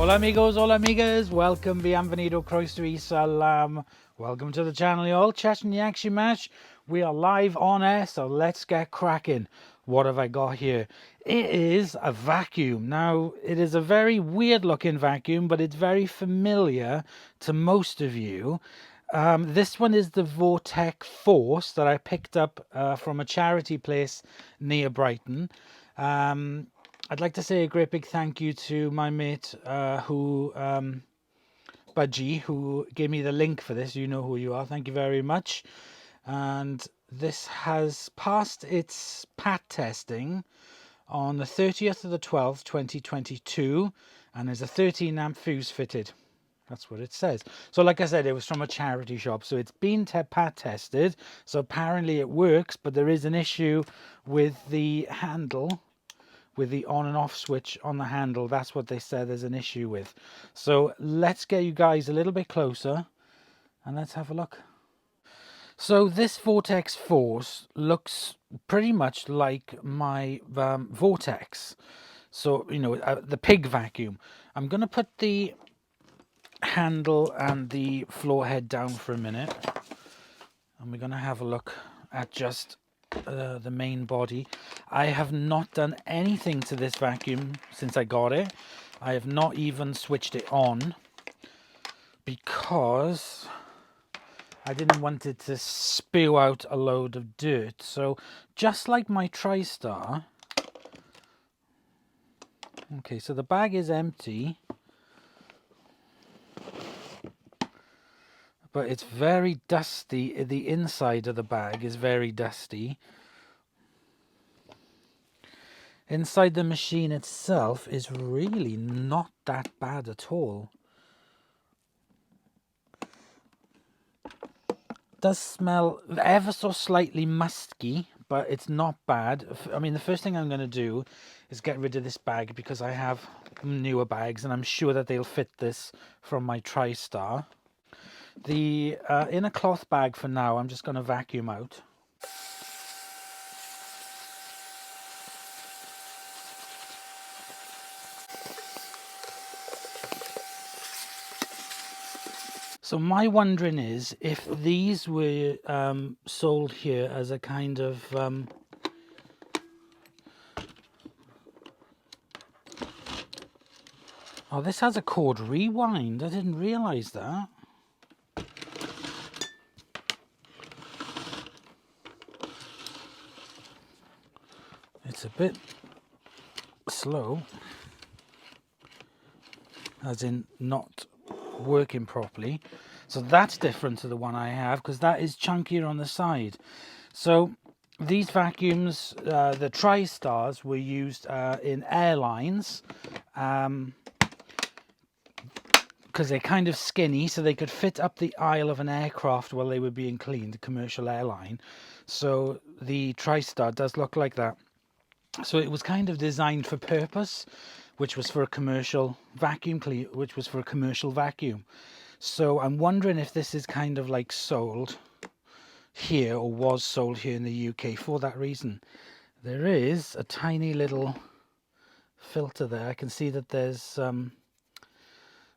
Hola amigos, hola amigas, welcome, bienvenido, croeso y salam. Welcome to the channel, y'all. Chashin Yakshi Mash. We are live on air, so let's get cracking. What have I got here? It is a vacuum. Now, it is a very weird looking vacuum, but it's very familiar to most of you. This one is the Vortech Force that I picked up from a charity place near Brighton. I'd like to say a great big thank you to my mate Budgie, who gave me the link for this. You know who you are. Thank you very much. And this has passed its PAT testing on the 30th of the 12th, 2022, and there's a 13 amp fuse fitted. That's what it says. So like I said, it was from a charity shop, so it's been PAT tested, so apparently it works, but there is an issue with the handle, with the on and off switch on the handle. That's what they said there's an issue with. So let's get you guys a little bit closer and let's have a look. So this Vortex Force looks pretty much like my Vortex. So, you know, the pig vacuum. I'm going to put the handle and the floor head down for a minute. And we're going to have a look at just the main body. I have not done anything to this vacuum since I got it. I have not even switched it on because I didn't want it to spew out a load of dirt. So just like my Tristar, okay, so the bag is empty, but it's very dusty. The inside of the bag is very dusty. Inside the machine itself is really not that bad at all. Does smell ever so slightly musky, but it's not bad. I mean, the first thing I'm going to do is get rid of this bag because I have newer bags and I'm sure that they'll fit this from my Tristar. The in a cloth bag for now, I'm just going to vacuum out. So my wondering is if these were sold here as a kind of oh, this has a cord rewind. I didn't realize that. It's a bit slow, as in not working properly. So that's different to the one I have because that is chunkier on the side. So these vacuums, the Tristars, were used in airlines because they're kind of skinny, so they could fit up the aisle of an aircraft while they were being cleaned, a commercial airline. So the Tristar does look like that. So it was kind of designed for purpose, which was for a commercial vacuum vacuum. So I'm wondering if this is kind of like sold here or was sold here in the UK for that reason. There is a tiny little filter there. I can see that there's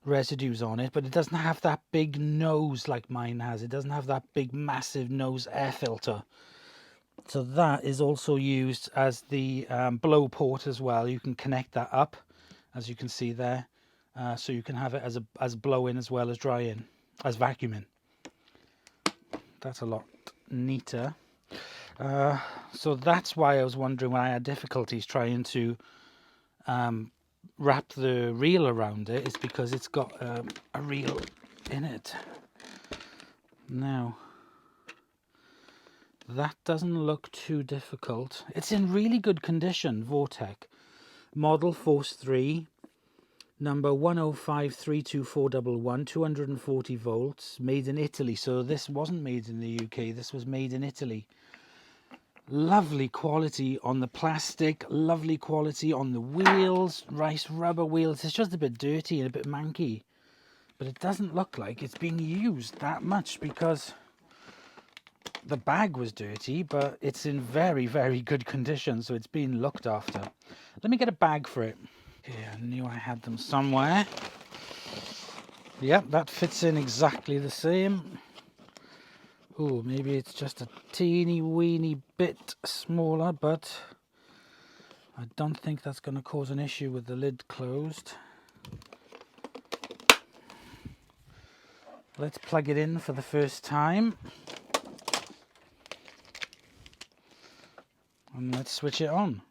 residues on it, but it doesn't have that big nose like mine has. It doesn't have that big massive nose air filter. So that is also used as the blow port as well. You can connect that up, as you can see there. So you can have it as blow in as well as dry in, as vacuum in. That's a lot neater. So that's why I was wondering when I had difficulties trying to wrap the reel around it. It's because it's got a reel in it. Now, that doesn't look too difficult. It's in really good condition, Vortech. Model Force 3. Number 1053241, 240 volts, made in Italy. So this wasn't made in the UK, this was made in Italy. Lovely quality on the plastic, lovely quality on the wheels, nice rubber wheels. It's just a bit dirty and a bit manky, but it doesn't look like it's being used that much because the bag was dirty, but it's in very, very good condition, so it's been looked after. Let me get a bag for it. Okay, I knew I had them somewhere. Yep, that fits in exactly the same. Oh, maybe it's just a teeny weeny bit smaller, but I don't think that's going to cause an issue with the lid closed. Let's plug it in for the first time. And let's switch it on.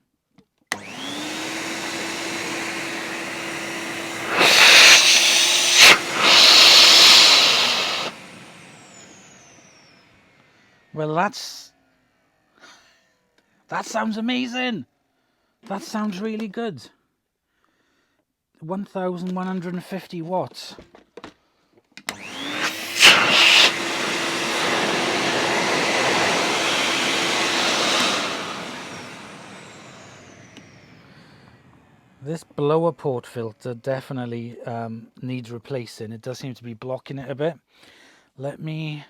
Well, that sounds amazing. That sounds really good. 1150 watts. This blower port filter definitely needs replacing. It does seem to be blocking it a bit. Let me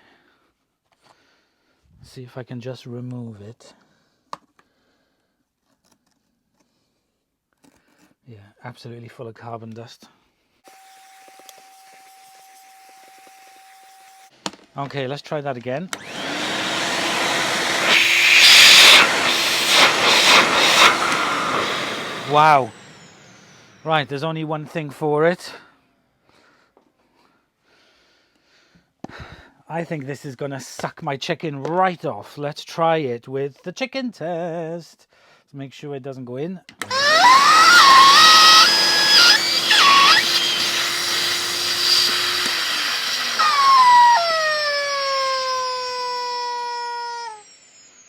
see if I can just remove it. Yeah, absolutely full of carbon dust. Okay, let's try that again. Wow. Right, there's only one thing for it. I think this is going to suck my chicken right off. Let's try it with the chicken test. Let's make sure it doesn't go in.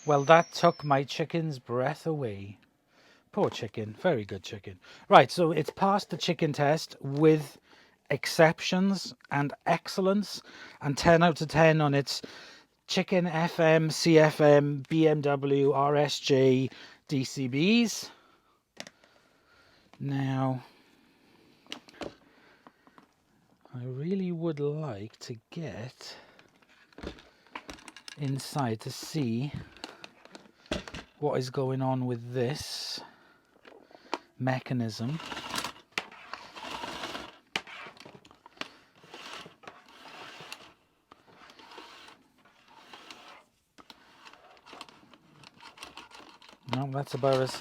Well, that took my chicken's breath away. Poor chicken. Very good chicken. Right, so it's passed the chicken test with exceptions and excellence, and 10 out of 10 on its chicken FM, CFM, BMW, RSJ, DCBs. Now, I really would like to get inside to see what is going on with this mechanism. No, that's about as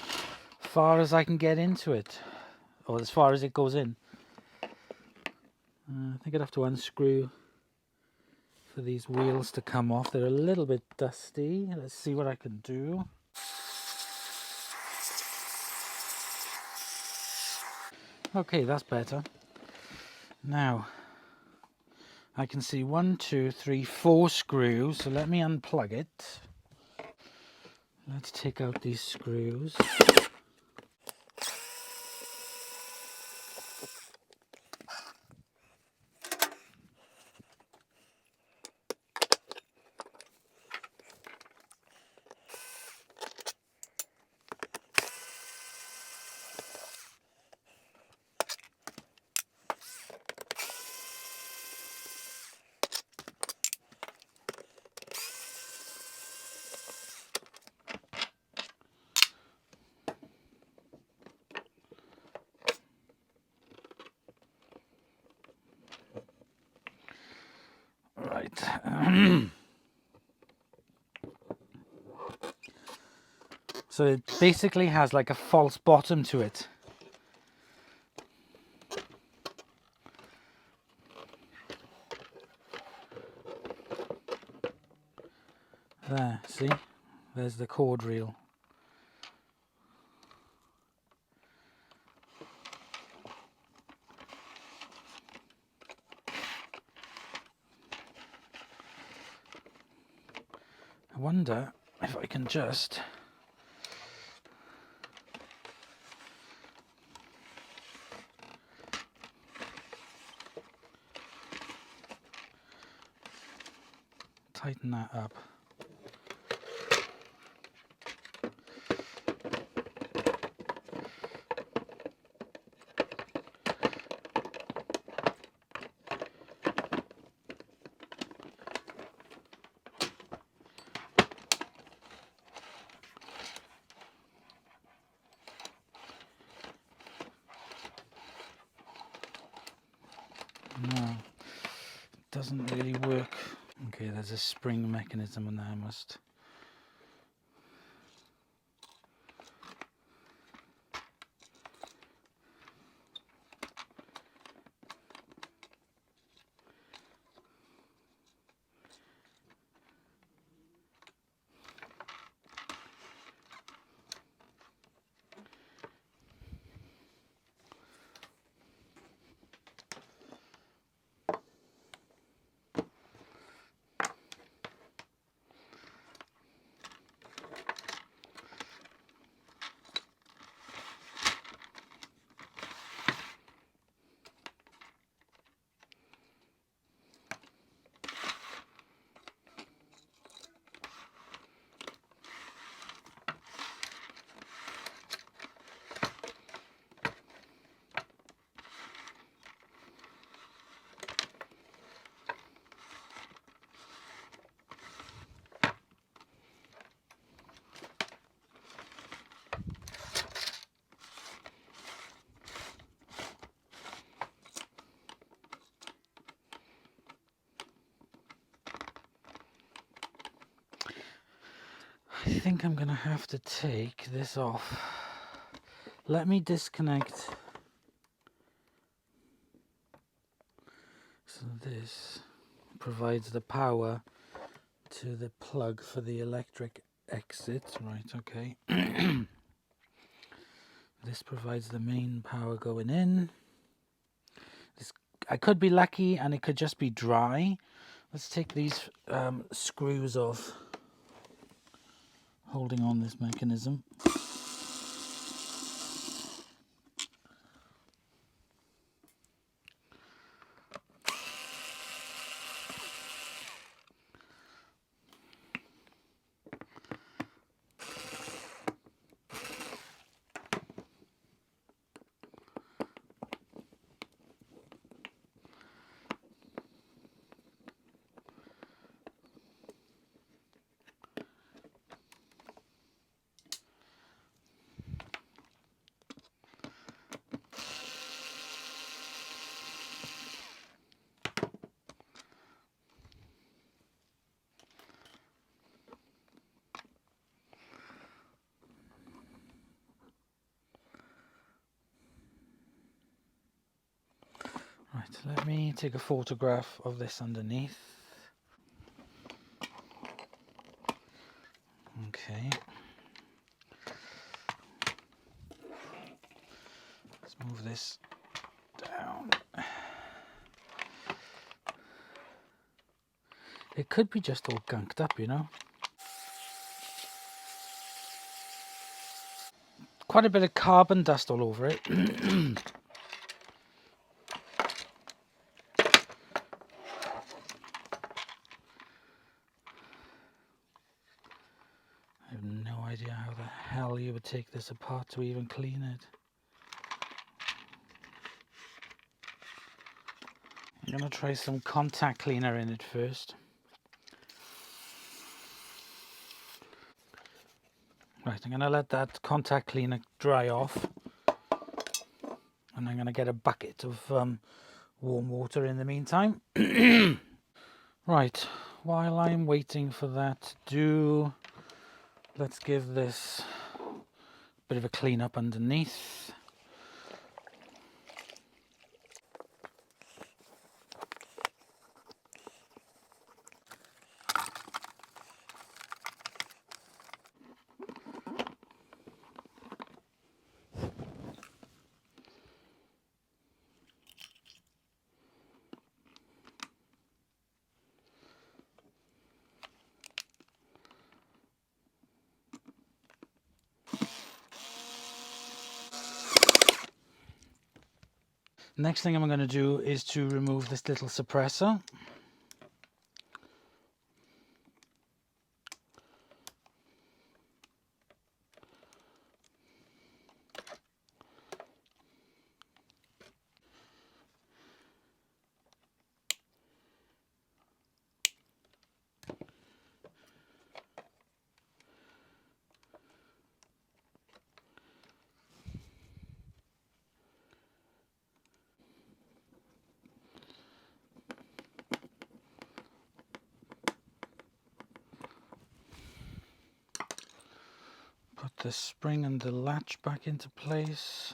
far as I can get into it, or as far as it goes in. I think I'd have to unscrew for these wheels to come off. They're a little bit dusty. Let's see what I can do. Okay, that's better. Now, I can see 1, 2, 3, 4 screws, so let me unplug it. Let's take out these screws. Right. So it basically has like a false bottom to it. There, see? There's the cord reel. I wonder if I can just tighten that up. No, it doesn't really work. Okay, there's a spring mechanism on there. I must. I think I'm gonna have to take this off. Let me disconnect. So this provides the power to the plug for the electric exit. Right, okay. This provides the main power going in. This, I could be lucky and it could just be dry. Let's take these screws off, holding on this mechanism. Right, let me take a photograph of this underneath. Okay. Let's move this down. It could be just all gunked up, you know. Quite a bit of carbon dust all over it. I have no idea how the hell you would take this apart to even clean it. I'm going to try some contact cleaner in it first. Right, I'm going to let that contact cleaner dry off. And I'm going to get a bucket of warm water in the meantime. Right, while I'm waiting for that to do, let's give this a bit of a clean up underneath. Next thing I'm going to do is to remove this little suppressor. put the spring and the latch back into place.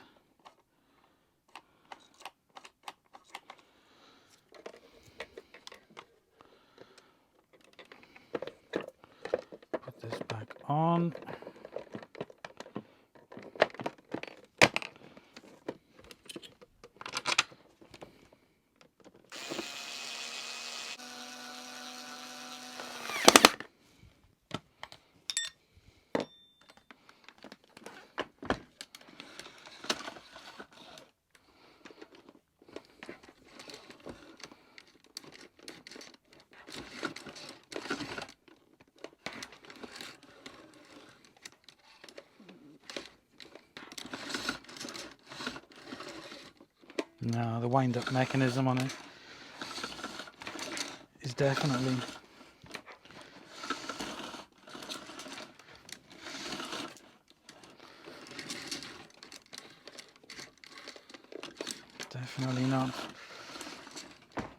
Put this back on. No, the wind-up mechanism on it is definitely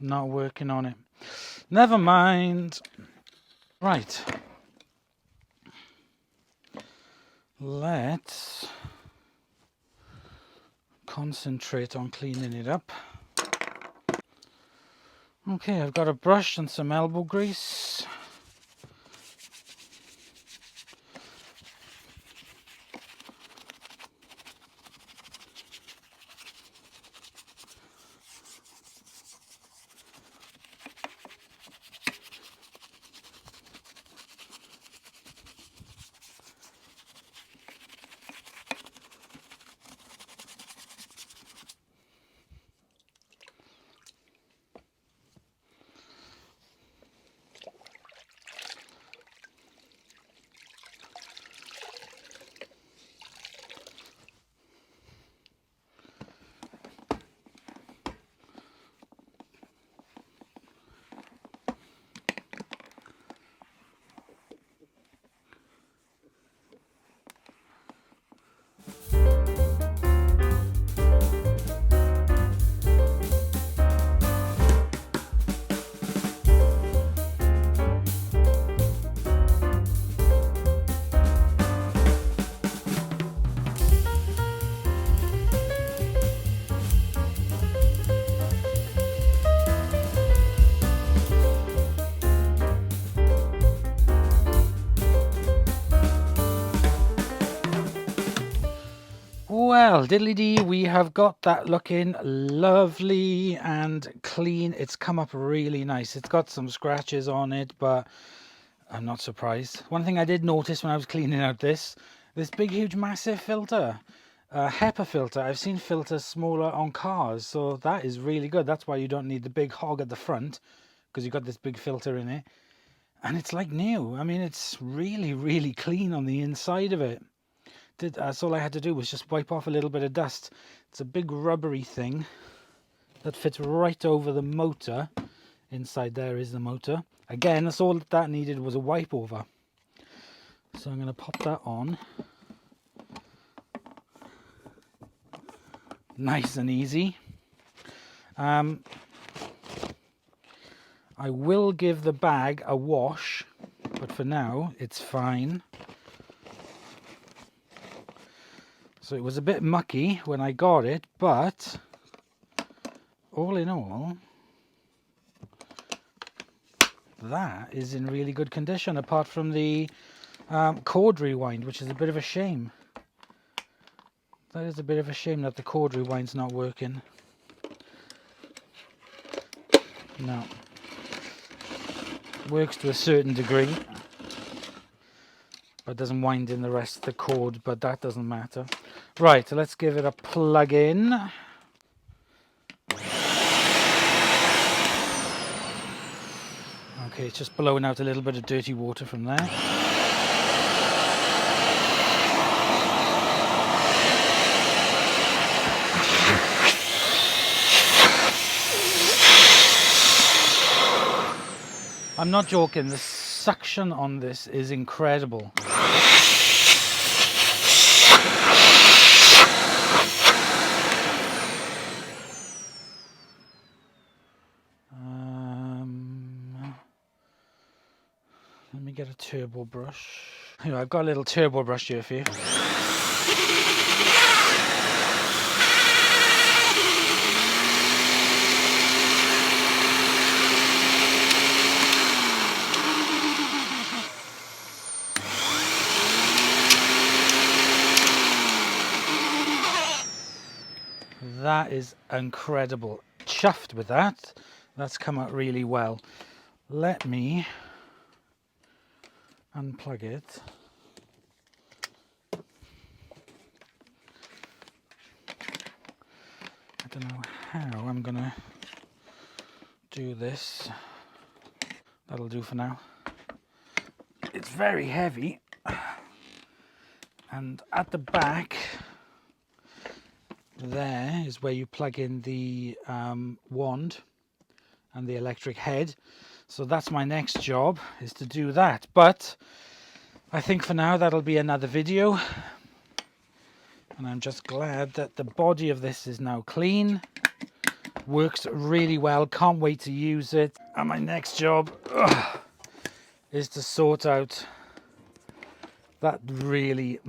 not working on it. Never mind. Right. Let's concentrate on cleaning it up. Okay, I've got a brush and some elbow grease. Well, diddly dee, we have got that looking lovely and clean. It's come up really nice. It's got some scratches on it, but I'm not surprised. One thing I did notice when I was cleaning out this big, huge, massive filter, HEPA filter. I've seen filters smaller on cars, so that is really good. That's why you don't need the big hog at the front, because you've got this big filter in it. And it's like new. I mean, it's really, really clean on the inside of it. That's all I had to do was just wipe off a little bit of dust. It's a big rubbery thing that fits right over the motor. Inside there is the motor. Again, that's all that needed was a wipe over. So I'm going to pop that on. Nice and easy. I will give the bag a wash, but for now it's fine. So it was a bit mucky when I got it, but all in all, that is in really good condition, apart from the cord rewind, which is a bit of a shame. That is a bit of a shame that the cord rewind's not working. No. Works to a certain degree, but doesn't wind in the rest of the cord, but that doesn't matter. Right, so let's give it a plug in. Okay, it's just blowing out a little bit of dirty water from there. I'm not joking, the suction on this is incredible. Let me get a turbo brush. Here, I've got a little turbo brush here for you. That is incredible. Chuffed with that. That's come out really well. Let me unplug it. I don't know how I'm gonna do this. That'll do for now. It's very heavy, and at the back there is where you plug in the wand and the electric head. So that's my next job, is to do that. But I think for now that'll be another video, and I'm just glad that the body of this is now clean. Works really well, can't wait to use it. And my next job is to sort out that really